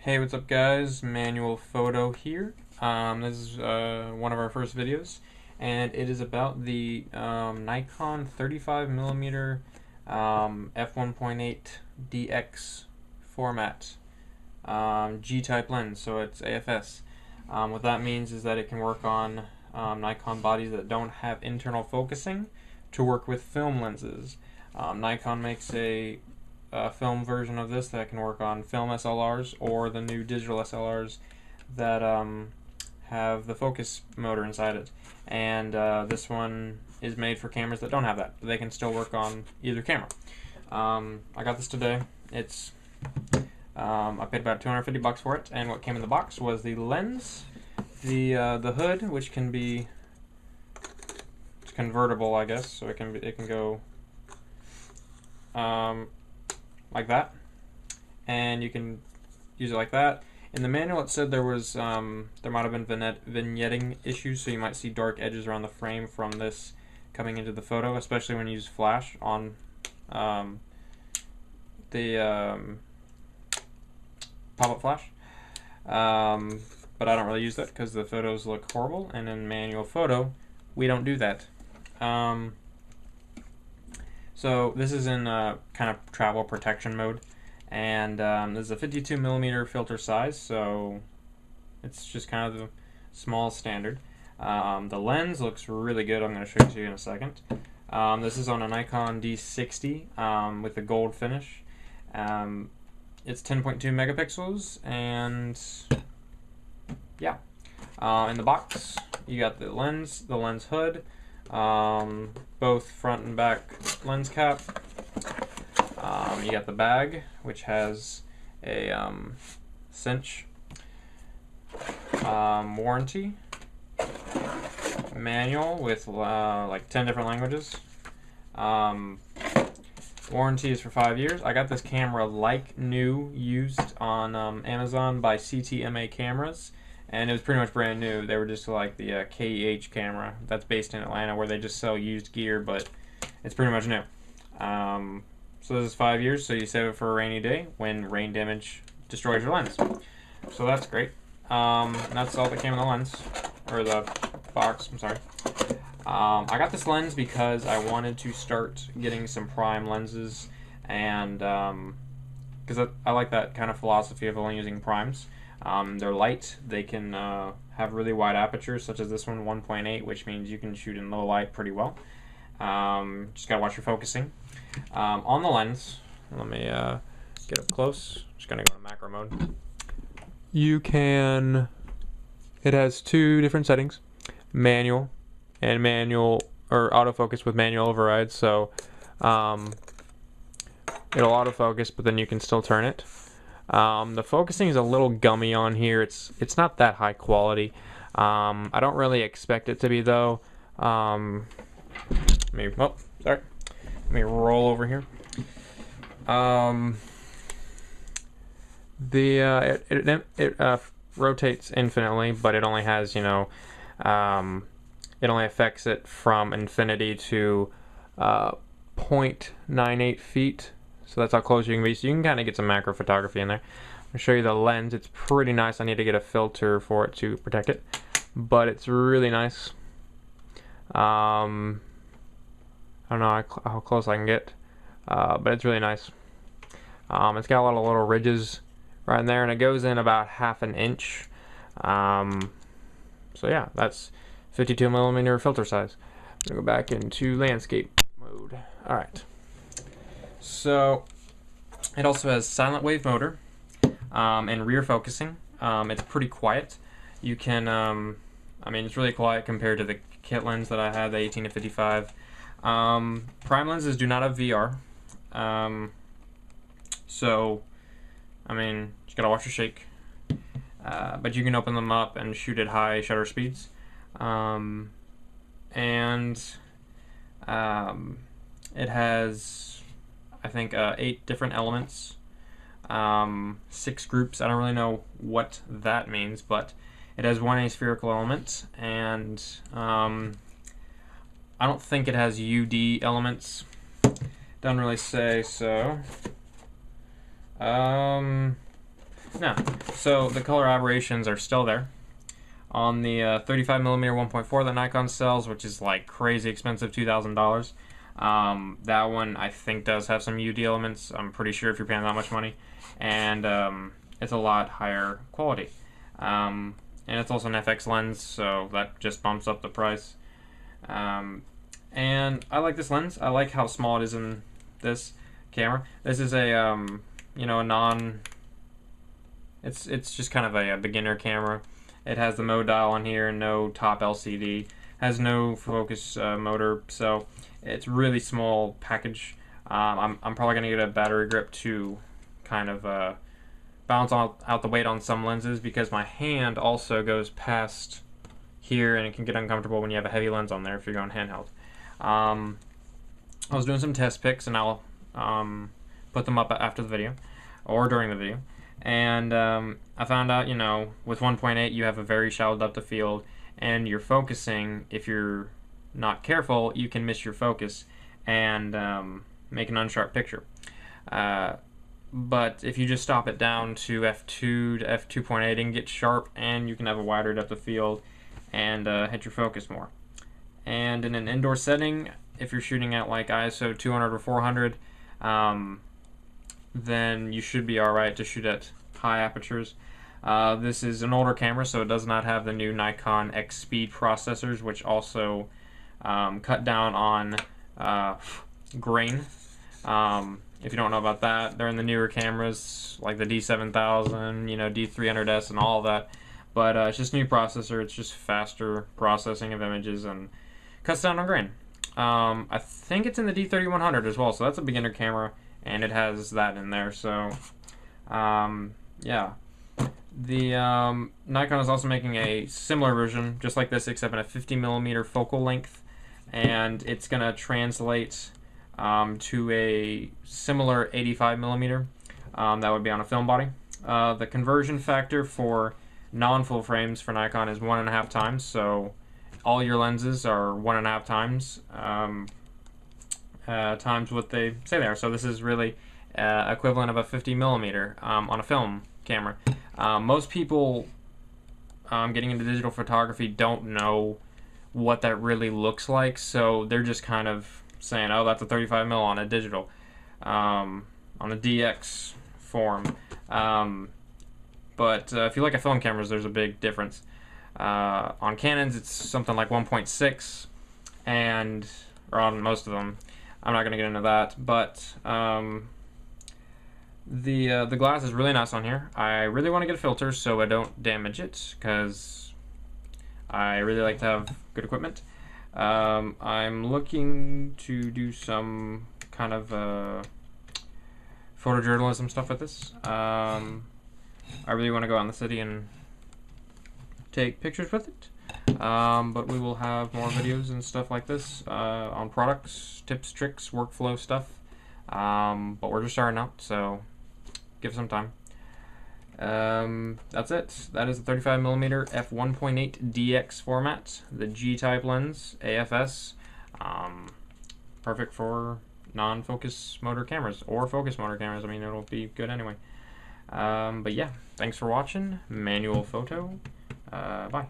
Hey, what's up guys? Manual Photo here. This is one of our first videos, and it is about the Nikon 35mm f1.8DX format G-type lens, so it's AFS. What that means is that it can work on Nikon bodies that don't have internal focusing to work with film lenses. Nikon makes a film version of this that can work on film SLRs or the new digital SLRs that have the focus motor inside it. And this one is made for cameras that don't have that. They can still work on either camera. I got this today. It's I paid about $250 for it, and what came in the box was the lens, the hood, which can be convertible, I guess, so it can go like that, and you can use it like that. In the manual it said there was there might have been vignetting issues, so you might see dark edges around the frame from this coming into the photo, especially when you use flash on the pop-up flash. But I don't really use that because the photos look horrible, and in manual photo we don't do that. So this is in kind of travel protection mode, and this is a 52mm filter size, so it's just kind of the small standard. The lens looks really good. I'm going to show it to you in a second. This is on a Nikon D60 with the gold finish. It's 10.2 megapixels, and yeah. In the box, you got the lens hood, both front and back lens cap. You got the bag, which has a cinch, warranty, manual with like 10 different languages. Warranty is for 5 years. I got this camera like new, used on Amazon by CTMA Cameras, and it was pretty much brand new. They were just like the KEH camera that's based in Atlanta, where they just sell used gear, but it's pretty much new. So this is 5 years, so you save it for a rainy day when rain damage destroys your lens. So that's great. That's all that came in the lens, or the box, I'm sorry. I got this lens because I wanted to start getting some prime lenses, and because I like that kind of philosophy of only using primes. They're light, they can have really wide apertures, such as this one, 1.8, which means you can shoot in low light pretty well. Just gotta watch your focusing. On the lens, let me get up close. Just gonna go to macro mode. It has two different settings, manual and manual, or autofocus with manual override. So it'll autofocus, but then you can still turn it. The focusing is a little gummy on here. It's not that high quality. I don't really expect it to be though. Let me roll over here. It rotates infinitely, but it only has, it only affects it from infinity to 0.98 feet. So that's how close you can be. So you can kind of get some macro photography in there. I'll show you the lens. It's pretty nice. I need to get a filter for it to protect it, but it's really nice. I don't know how close I can get, but it's really nice. It's got a lot of little ridges right in there, and it goes in about ½ an inch. So yeah, that's 52mm filter size. I'm gonna go back into landscape mode. All right. So it also has silent wave motor and rear focusing. It's pretty quiet. You can, I mean, it's really quiet compared to the kit lens that I had, the 18-55. Prime lenses do not have VR. So, I mean, just gotta watch your shake. But you can open them up and shoot at high shutter speeds. It has, I think, 8 different elements, 6 groups. I don't really know what that means, but it has 1 aspherical element, and I don't think it has UD elements. Doesn't really say so. Now, so the color aberrations are still there. On the 35mm 1.4 that Nikon sells, which is like crazy expensive, $2,000. That one I think does have some UD elements. I'm pretty sure if you're paying that much money, and it's a lot higher quality. And it's also an FX lens, so that just bumps up the price. And I like this lens. I like how small it is in this camera. This is a you know, a non. It's just kind of a beginner camera. It has the mode dial on here and no top LCD. Has no focus motor, so it's really small package. I'm probably gonna get a battery grip to kind of balance out the weight on some lenses, because my hand also goes past here and it can get uncomfortable when you have a heavy lens on there if you're going handheld. I was doing some test pics, and I'll put them up after the video or during the video. And I found out, you know, with 1.8 you have a very shallow depth of field, and you're focusing, if you're not careful, you can miss your focus and make an unsharp picture. But if you just stop it down to f2 to f2.8, it can get sharp, and you can have a wider depth of field and hit your focus more. And in an indoor setting, if you're shooting at like ISO 200 or 400, then you should be alright to shoot at high apertures. This is an older camera, so it does not have the new Nikon X Speed processors, which also cut down on grain. If you don't know about that, they're in the newer cameras like the D7000, you know, D300S and all of that. But it's just a new processor. It's just faster processing of images and cuts down on grain. I think it's in the D3100 as well, so that's a beginner camera, and it has that in there. So yeah, the Nikon is also making a similar version just like this, except in a 50mm focal length, and it's gonna translate to a similar 85mm that would be on a film body. The conversion factor for non-full frames for Nikon is 1.5 times, so all your lenses are 1.5 times times what they say they are. So this is really equivalent of a 50mm on a film camera. Most people getting into digital photography don't know what that really looks like, so they're just kind of saying, oh, that's a 35mm on a digital, on a DX form. But if you look at film cameras, there's a big difference. On Canons, it's something like 1.6, or on most of them. I'm not going to get into that, but the glass is really nice on here. I really want to get a filter so I don't damage it, because I really like to have good equipment. I'm looking to do some kind of photojournalism stuff with this. I really want to go out in the city and take pictures with it. But we will have more videos and stuff like this on products, tips, tricks, workflow stuff. But we're just starting out, so give it some time. That's it. That is the 35mm f1.8 DX format, the G-type lens, AFS. Perfect for non-focus motor cameras or focus motor cameras. I mean, it'll be good anyway. But yeah, thanks for watching. Manual photo. Bye.